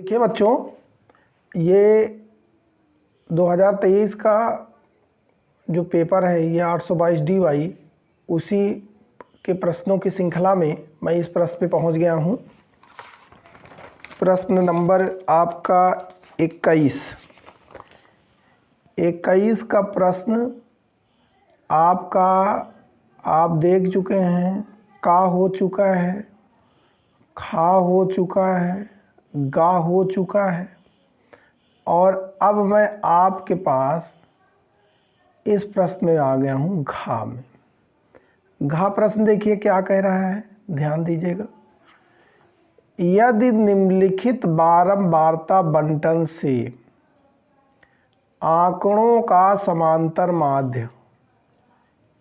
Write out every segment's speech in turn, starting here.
देखिए बच्चों, ये 2023 का जो पेपर है ये 822 DY उसी के प्रश्नों की श्रृंखला में मैं इस प्रश्न पे पहुंच गया हूं। प्रश्न नंबर आपका 21 का प्रश्न आपका आप देख चुके हैं। का हो चुका है, खा हो चुका है, गा हो चुका है और अब मैं आपके पास इस प्रश्न में आ गया हूँ घा में। घा प्रश्न देखिए क्या कह रहा है, ध्यान दीजिएगा। यदि निम्नलिखित बारंबारता बंटन से आंकड़ों का समांतर माध्य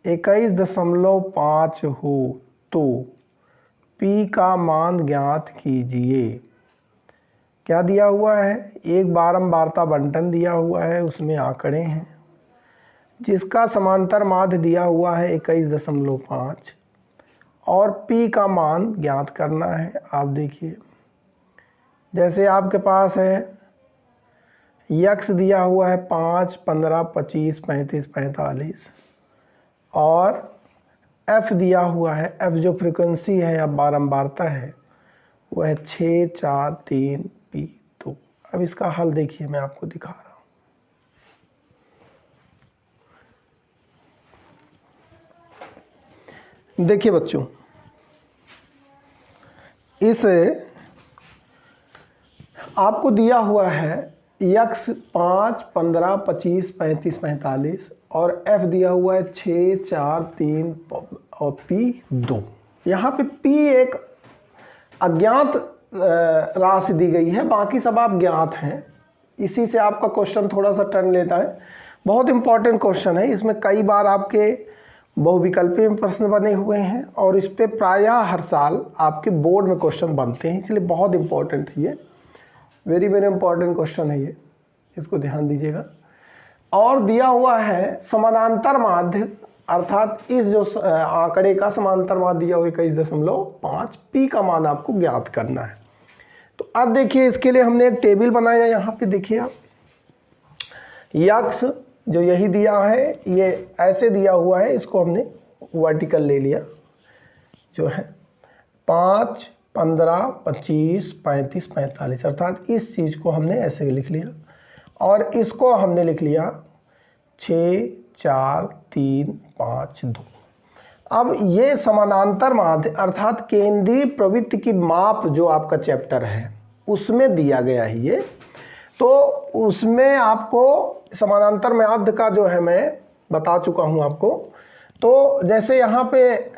21.5 हो तो P का मान ज्ञात कीजिए। क्या दिया हुआ है, एक बारंबारता बंटन दिया हुआ है, उसमें आंकड़े हैं जिसका समांतर माध्य दिया हुआ है 21.5 और P का मान ज्ञात करना है। आप देखिए, जैसे आपके पास है x दिया हुआ है 5, 15, 25, 35, 45 और f दिया हुआ है, f जो फ्रीक्वेंसी है या बारंबारता है वो है 6, 4, 3, P 2। अब इसका हल देखिए, मैं आपको दिखा रहा हूँ। देखिए बच्चों, इस आपको दिया हुआ है x 5, 15, 25, 35, 45 और f दिया हुआ है 6, 4, 3 और P 2। यहाँ पे P एक अज्ञात राशि दी गई है, बाकी सब आप ज्ञात हैं। इसी से आपका क्वेश्चन थोड़ा सा टर्न लेता है। बहुत इंपॉर्टेंट क्वेश्चन है, इसमें कई बार आपके बहुविकल्पीय में प्रश्न बने हुए हैं और इस पे प्रायः हर साल आपके बोर्ड में क्वेश्चन बनते हैं, इसलिए बहुत इंपॉर्टेंट है ये। वेरी वेरी इंपॉर्टेंट क्वेश्चन है ये, इसको ध्यान दीजिएगा। और दिया हुआ है समानांतर माध्य, अर्थात इस जो आंकड़े का समांतर माध्य दिया हुआ 21.5, P का मान आपको ज्ञात करना है। तो अब देखिए, इसके लिए हमने एक टेबल बनाया। यहाँ पे देखिए आप, x जो यही दिया है, ये ऐसे दिया हुआ है, इसको हमने वर्टिकल ले लिया, जो है 5, 15, 25, 35, 45, अर्थात इस चीज़ को हमने ऐसे लिख लिया और इसको हमने लिख लिया 6, 4, 3, 5, 2। अब ये समानांतर माध्य अर्थात केंद्रीय प्रवृत्ति की माप जो आपका चैप्टर है उसमें दिया गया है ये। तो उसमें आपको समानांतर माध्य का जो है मैं बता चुका हूँ आपको। तो जैसे यहाँ पे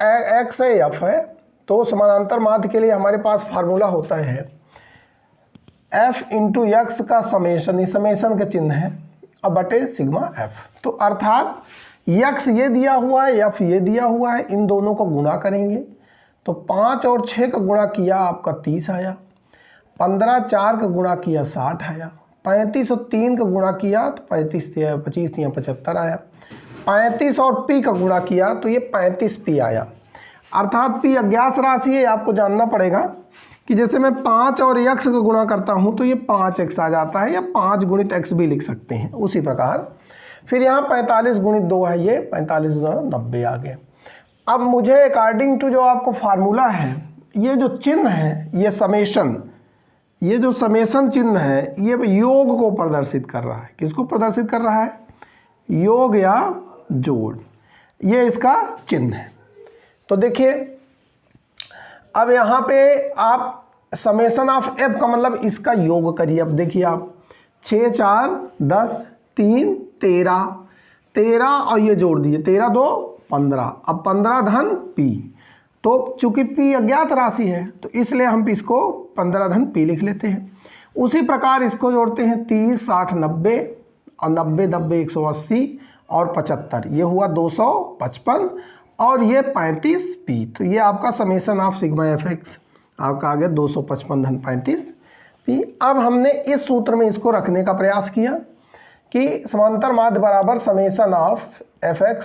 x है, f है, तो समानांतर माध्य के लिए हमारे पास फार्मूला होता है f इंटू एक्स का समेशन, ये समेशन का चिन्ह है, अब बटे सिग्मा f। तो अर्थात x ये दिया हुआ है, f ये दिया हुआ है, इन दोनों को गुणा करेंगे तो 5 और 6 का गुणा किया आपका 30 आया, 15, 4 का गुणा किया 60 आया, 35 और 3 का गुणा किया तो 25 या 75 आया, 35 और P का गुणा किया तो ये 35P आया। अर्थात P अज्ञात राशि है, आपको जानना पड़ेगा कि जैसे मैं 5 और x का गुणा करता हूँ तो ये 5x आ जाता है, या 5 गुणित x भी लिख सकते हैं। उसी प्रकार फिर यहाँ 45 गुणित 2 है, ये 45 गुणित 90 आ गए। अब मुझे अकॉर्डिंग टू जो आपको फार्मूला है, ये जो चिन्ह है, ये समेशन, ये जो समेशन चिन्ह है ये योग को प्रदर्शित कर रहा है। किसको प्रदर्शित कर रहा है? योग या जोड़, ये इसका चिन्ह है। तो देखिए, अब यहाँ पे आप समेशन ऑफ f का मतलब इसका योग करिए। अब देखिए आप 6, 4, 10, 3, 13 और ये जोड़ दिए, 13, 2, 15। अब 15 धन P, तो चूंकि P अज्ञात राशि है तो इसलिए हम इसको 15 धन P लिख लेते हैं। उसी प्रकार इसको जोड़ते हैं 30, 60, 90 और 90, 90, 180 और 75, ये हुआ 255 और ये 35P। तो ये आपका समेशन ऑफ सिग्मा fx आपका आ गया 255 धन 35P। अब हमने इस सूत्र में इसको रखने का प्रयास किया कि समांतर माध्य बराबर summation of fx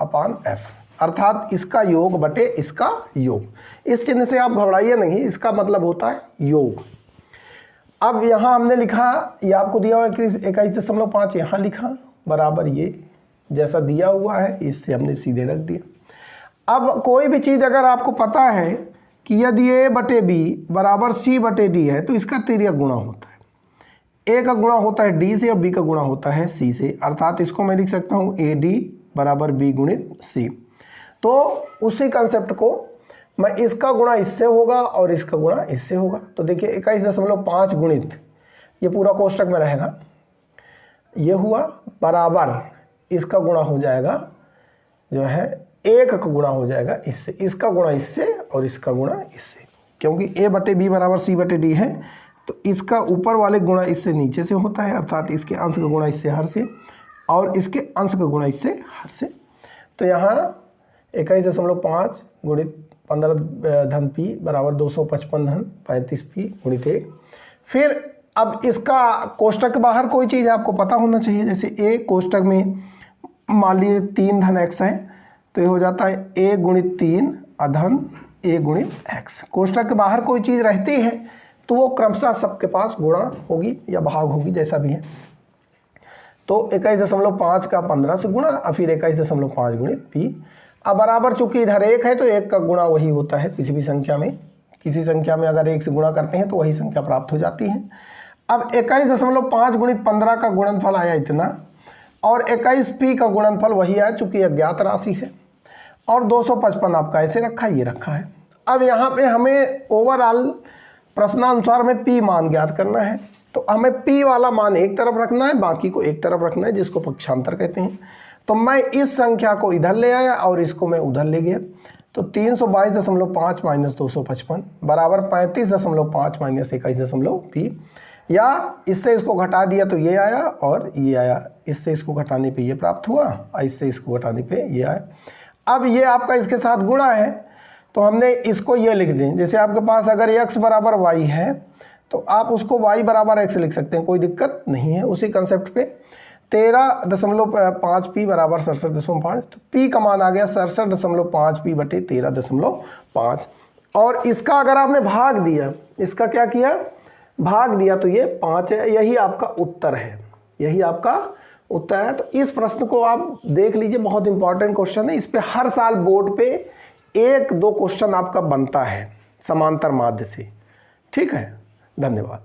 upon f, अर्थात इसका योग बटे इसका योग। इस चिन्ह से आप घबराइए नहीं, इसका मतलब होता है योग। अब यहाँ हमने लिखा, ये आपको दिया हुआ है कि 21.5 यहाँ लिखा बराबर ये जैसा दिया हुआ है, इससे हमने सीधे रख दिया। अब कोई भी चीज़ अगर आपको पता है कि यदि a बटे बी बराबर c बटे डी है तो इसका तिर्यक गुणा होता है। a का गुणा होता है d से और b का गुणा होता है c से, अर्थात इसको मैं लिख सकता हूँ ए डी बराबर b गुणित c। तो उसी कंसेप्ट को मैं इसका गुणा इससे होगा और इसका गुणा इससे होगा। तो देखिए 21.5 गुणित ये पूरा कोष्टक में रहेगा, ये हुआ बराबर इसका गुणा हो जाएगा जो है 1 का गुणा हो जाएगा इससे, इसका गुणा इससे और इसका गुणा इससे। क्योंकि a बटे बी बराबर c बटे डी है तो इसका ऊपर वाले गुणा इससे नीचे से होता है, अर्थात इसके अंश का गुणा इससे हर से और इसके अंश का गुणा इससे हर से। तो यहाँ 21.5 गुणित 15 धन पी बराबर 255 धन 35 पी गुणित 1। फिर अब इसका कोष्टक के बाहर कोई चीज़ आपको पता होना चाहिए, जैसे a कोष्टक में मान लीजिए 3 धन x है तो ये हो जाता है a गुणित 3 अधन a गुणित x। कोष्टक के बाहर कोई चीज़ रहती है तो वो क्रमशः सबके पास गुणा होगी या भाग होगी जैसा भी है। तो 21.5 का 15 से गुणा और फिर 21.5 गुणित p। अब बराबर चूंकि इधर 1 है तो 1 का गुणा वही होता है किसी भी संख्या में, किसी संख्या में अगर 1 से गुणा करते हैं तो वही संख्या प्राप्त हो जाती है। अब 21.5 गुणित 15 का गुणनफल आया इतना और 21p का गुणनफल वही आया चूंकि अज्ञात राशि है और 255 आपका ऐसे रखा है, ये रखा है। अब यहाँ पे हमें ओवरऑल प्रश्नानुसार में p मान ज्ञात करना है, तो हमें p वाला मान एक तरफ रखना है, बाकी को एक तरफ रखना है, जिसको पक्षांतर कहते हैं। तो मैं इस संख्या को इधर ले आया और इसको मैं उधर ले गया, तो 322.5 माइनस 255 बराबर 35.5 माइनस 21p, या इससे इसको घटा दिया तो ये आया और ये आया, इससे इसको घटाने पे ये प्राप्त हुआ और इससे इसको घटाने पे ये आया। अब ये आपका इसके साथ गुणा है तो हमने इसको ये लिख दें, जैसे आपके पास अगर x बराबर y है तो आप उसको y बराबर x लिख सकते हैं, कोई दिक्कत नहीं है। उसी कंसेप्ट पे 13.5 p बराबर 67.5, तो p का मान आ गया 67.5 p बटे 13.5। और इसका अगर आपने भाग दिया, इसका क्या किया भाग दिया तो ये 5 है, यही आपका उत्तर है, यही आपका उत्तर है। तो इस प्रश्न को आप देख लीजिए, बहुत इंपॉर्टेंट क्वेश्चन है। इस पे हर साल बोर्ड पे 1-2 क्वेश्चन आपका बनता है समांतर माध्य से। ठीक है, धन्यवाद।